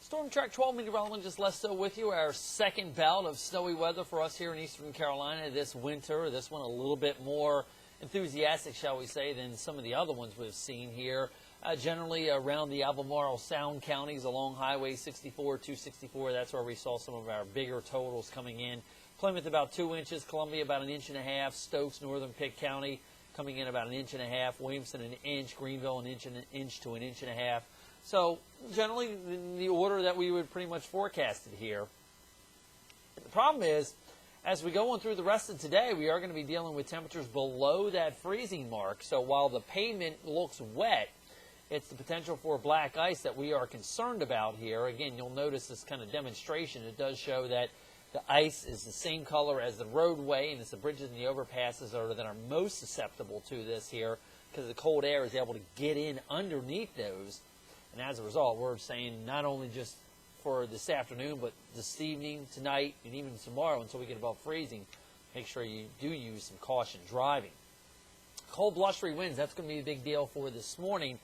Storm Track 12 meteorologist Lesto with you. Our second bout of snowy weather for us here in eastern Carolina this winter. This one a little bit more enthusiastic, shall we say, than some of the other ones we've seen here. Generally around the Albemarle Sound counties along Highway 64, 264. That's where we saw some of our bigger totals coming in. Plymouth about 2 inches, Columbia about 1.5 inches, Stokes, northern Pitt County coming in about 1.5 inches, Williamson 1 inch, Greenville 1 inch to 1.5 inches. So generally in the order that we would pretty much forecast it here. The problem is, as we go on through the rest of today, we are going to be dealing with temperatures below that freezing mark. So while the pavement looks wet, it's the potential for black ice that we are concerned about here. Again, you'll notice this kind of demonstration. It does show that the ice is the same color as the roadway, and it's the bridges and the overpasses that are most susceptible to this here because the cold air is able to get in underneath those. And as a result, we're saying not only just for this afternoon, but this evening, tonight, and even tomorrow until we get above freezing, make sure you do use some caution driving. Cold blustery winds, that's going to be a big deal for this morning.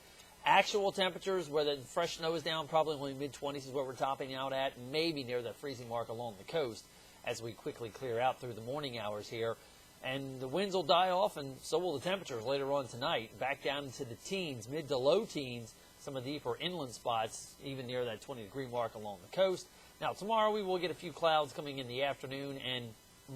Actual temperatures, where the fresh snow is down, probably only mid-20s is what we're topping out at, maybe near the freezing mark along the coast as we quickly clear out through the morning hours here. And the winds will die off, and so will the temperatures later on tonight, back down into the teens, mid to low teens. Some of the deeper inland spots, even near that 20-degree mark along the coast. Now, tomorrow we will get a few clouds coming in the afternoon and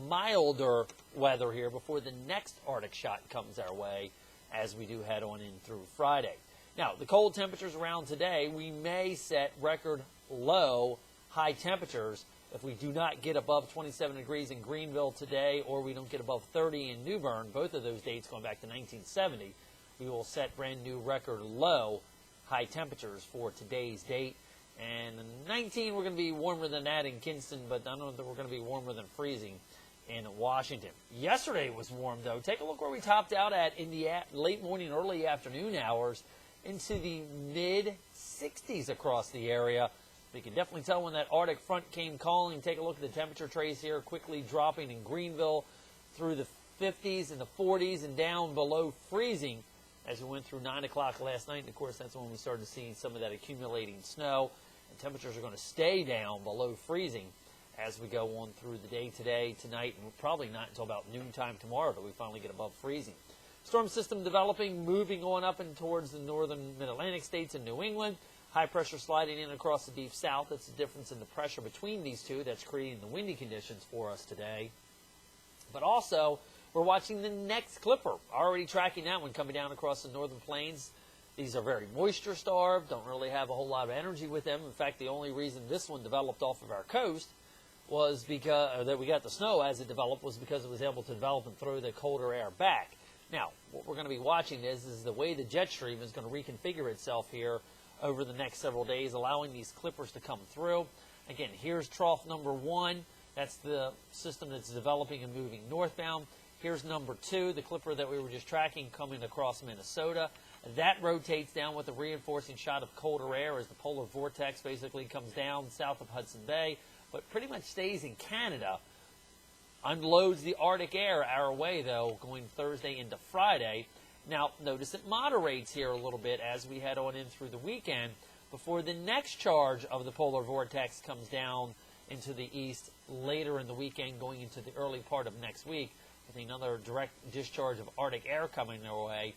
milder weather here before the next Arctic shot comes our way as we do head on in through Friday. Now, the cold temperatures around today, we may set record low high temperatures if we do not get above 27 degrees in Greenville today, or we don't get above 30 in New Bern. Both of those dates going back to 1970. We will set brand new record low high temperatures for today's date. And 19, we're going to be warmer than that in Kinston, but I don't know that we're going to be warmer than freezing in Washington. Yesterday was warm, though. Take a look where we topped out at in the late morning, early afternoon hours into the mid-60s across the area. You can definitely tell when that Arctic front came calling. Take a look at the temperature trace here, quickly dropping in Greenville through the 50s and the 40s and down below freezing as we went through 9 o'clock last night. And, of course, that's when we started seeing some of that accumulating snow. And temperatures are going to stay down below freezing as we go on through the day today, tonight, and probably not until about noontime tomorrow that we finally get above freezing. Storm system developing, moving on up and towards the northern mid-Atlantic states and New England. High pressure sliding in across the deep south. That's the difference in the pressure between these two that's creating the windy conditions for us today. But also, we're watching the next clipper, already tracking that one coming down across the northern plains. These are very moisture-starved, don't really have a whole lot of energy with them. In fact, the only reason this one developed off of our coast was because that we got the snow as it developed was because it was able to develop and throw the colder air back. Now, what we're going to be watching is the way the jet stream is going to reconfigure itself here over the next several days, allowing these clippers to come through. Again, here's trough number 1. That's the system that's developing and moving northbound. Here's number 2, the clipper that we were just tracking coming across Minnesota. That rotates down with a reinforcing shot of colder air as the polar vortex basically comes down south of Hudson Bay, but pretty much stays in Canada. Unloads the Arctic air our way, though, going Thursday into Friday. Now, notice it moderates here a little bit as we head on in through the weekend before the next charge of the polar vortex comes down into the east later in the weekend, going into the early part of next week, with another direct discharge of Arctic air coming our way.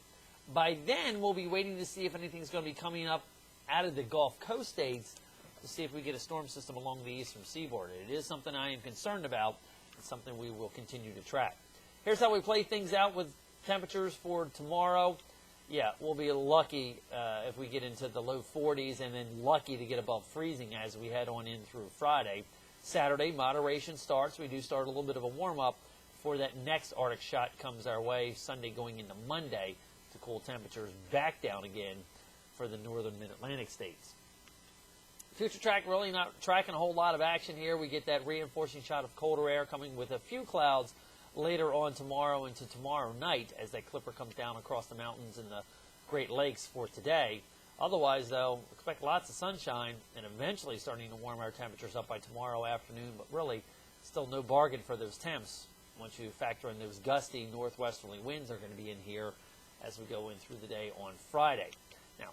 By then, we'll be waiting to see if anything's going to be coming up out of the Gulf Coast states to see if we get a storm system along the eastern seaboard. It is something I am concerned about. It's something we will continue to track. Here's how we play things out with temperatures for tomorrow. Yeah, we'll be lucky if we get into the low 40s and then lucky to get above freezing as we head on in through Friday. Saturday, moderation starts. We do start a little bit of a warm-up before that next Arctic shot comes our way. Sunday going into Monday to cool temperatures back down again for the northern mid-Atlantic states. Future track really not tracking a whole lot of action here. We get that reinforcing shot of colder air coming with a few clouds later on tomorrow into tomorrow night as that clipper comes down across the mountains and the Great Lakes for today. Otherwise, though, expect lots of sunshine and eventually starting to warm our temperatures up by tomorrow afternoon, but really still no bargain for those temps once you factor in those gusty northwesterly winds are going to be in here as we go in through the day on Friday. Now,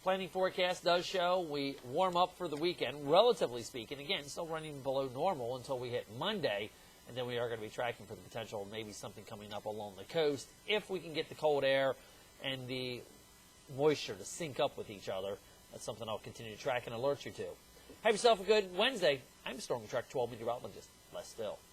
planning forecast does show we warm up for the weekend, relatively speaking. Again, still running below normal until we hit Monday, and then we are going to be tracking for the potential of maybe something coming up along the coast. If we can get the cold air and the moisture to sync up with each other, that's something I'll continue to track and alert you to. Have yourself a good Wednesday. I'm Storm Track 12 meteorologist Les Still.